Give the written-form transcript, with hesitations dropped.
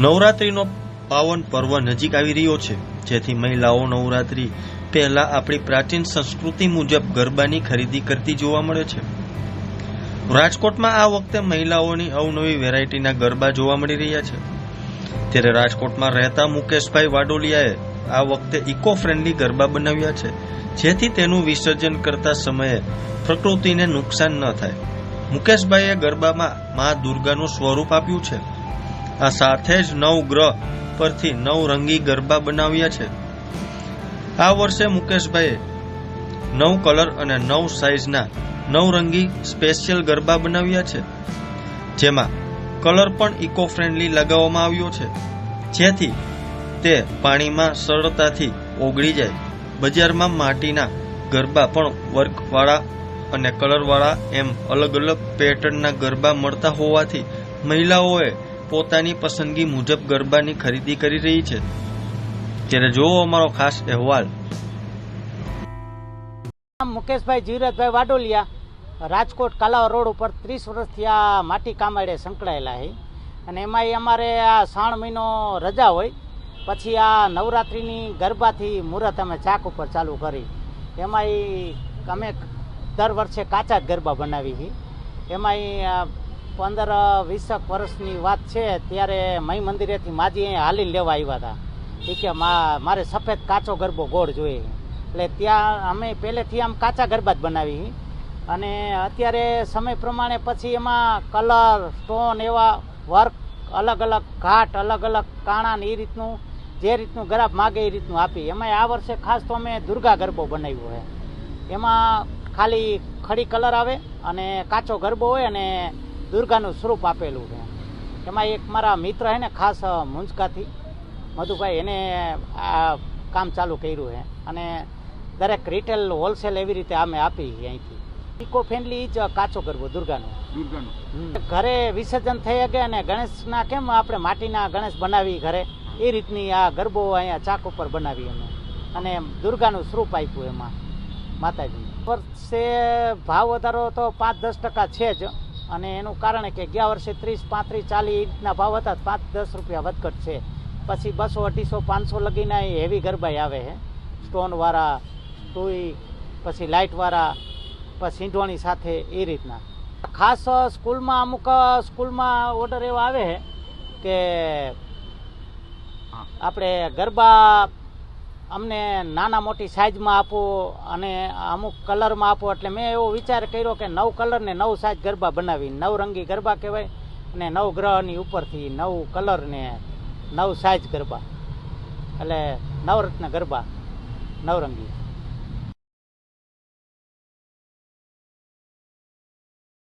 નવરાત્રીનો પાવન પર્વ નજીક આવી રહ્યો છે, જેથી મહિલાઓ નવરાત્રી પહેલા આપણી પ્રાચીન સંસ્કૃતિ મુજબ ગરબાની ખરીદી કરતી જોવા મળે છે. રાજકોટમાં આ વખતે મહિલાઓની અવનવી વેરાયટીના ગરબા જોવા મળી રહ્યા છે. ત્યારે રાજકોટમાં રહેતા મુકેશભાઈ વાડોલિયાએ આ વખતે ઇકો ફ્રેન્ડલી ગરબા બનાવ્યા છે, જેથી તેનું વિસર્જન કરતા સમયે પ્રકૃતિને નુકસાન ન થાય. મુકેશભાઈએ ગરબામાં મા દુર્ગાનું સ્વરૂપ આપ્યું છે. આ સાથે જ 9 ગ્રહ પરથી 9 રંગી ગરબા બનાવ્યા છે. આ વર્ષે મુકેશભાઈએ 9 કલર અને 9 સાઇઝના 9 રંગી સ્પેશિયલ ગરબા બનાવ્યા છે, જેમાં કલર પણ ઇકો ફ્રેન્ડલી લગાવવામાં આવ્યો છે, જેથી તે પાણીમાં સરળતાથી ઓગળી જાય. બજારમાં માટીના ગરબા પણ વર્કવાળા અને કલરવાળા એમ અલગ અલગ પેટર્નના ગરબા મળતા હોવાથી મહિલાઓએ પોતાની પસંદગી મુજબ ગરબાની ખરીદી કરી રહી છે. ત્યારે જોવો અમારો ખાસ અહેવાલ. મુકેશભાઈ જીવરાજભાઈ વાડોલિયા, રાજકોટ કાલાવા રોડ ઉપર 30 વર્ષથી આ માટી કામાડે સંકળાયેલા છે. અને એમાંય અમારે આ શ્રાવણ મહિનો રજા હોય પછી આ નવરાત્રિની ગરબાથી મુહૂર્ત અમે ચાક ઉપર ચાલુ કરી. એમાંય અમે દર વર્ષે કાચા જ ગરબા બનાવી છે. એમાંય 15-20 વર્ષની વાત છે, ત્યારે મઈ મંદિરેથી માજી અહીંયા હાલી લેવા આવ્યા હતા. એ કે મારે સફેદ કાચો ગરબો ગોળ જોઈએ, એટલે ત્યાં અમે પહેલેથી આમ કાચા ગરબા જ બનાવી. અને અત્યારે સમય પ્રમાણે પછી એમાં કલર, સ્ટોન, એવા વર્ક, અલગ અલગ ઘાટ, અલગ અલગ કાણા ને એ રીતનું જે રીતનું ગ્રાહક માગે એ રીતનું આપી. એમાં આ વર્ષે ખાસ તો અમે દુર્ગા ગરબો બનાવ્યો છે. એમાં ખાલી ખડી કલર આવે અને કાચો ગરબો હોય અને દુર્ગાનું સ્વરૂપ આપેલું છે. એમાં એક મારા મિત્ર છે ને ખાસ મુંજકાથી મધુભાઈ, એને આ કામ ચાલુ કર્યું છે. અને દરેક રિટેલ હોલસેલ એવી રીતે અમે આપી અહીંથી. ઇકો ફ્રેન્ડલી જ કાચો ગરબો દુર્ગાનો ઘરે વિસર્જન થઈ શકે. અને ગણેશના કેમ આપણે માટીના ગણેશ બનાવી ઘરે, એ રીતની આ ગરબો અહીંયા ચાક ઉપર બનાવી અમે. અને દુર્ગાનું સ્વરૂપ આપ્યું એમાં માતાજી. વર્ષે ભાવ વધારો તો 5-10% છે જ. અને એનું કારણ કે ગયા વર્ષે 30, 35, 40 એ રીતના ભાવ હતા, 5-10 રૂપિયા વધઘટ છે. પછી 200, 250, 500 લગીના હેવી ગરબા આવે છે, સ્ટોનવાળા, ટુઈ, પછી લાઇટવાળા, પછી સીંઢોણી સાથે એ રીતના. ખાસ સ્કૂલમાં અમુક સ્કૂલમાં ઓર્ડર એવા આવે છે કે આપણે ગરબા અમને નાના મોટી સાઇઝમાં આપો અને અમુક કલરમાં આપો. એટલે મેં એવો વિચાર કર્યો કે 9 કલર ને 9 સાઇઝ ગરબા બનાવી. 9 રંગી ગરબા કહેવાય. અને 9 ગ્રહની ઉપરથી 9 કલર ને 9 સાઇઝ ગરબા, એટલે નવરત્ન ગરબા 9 રંગી.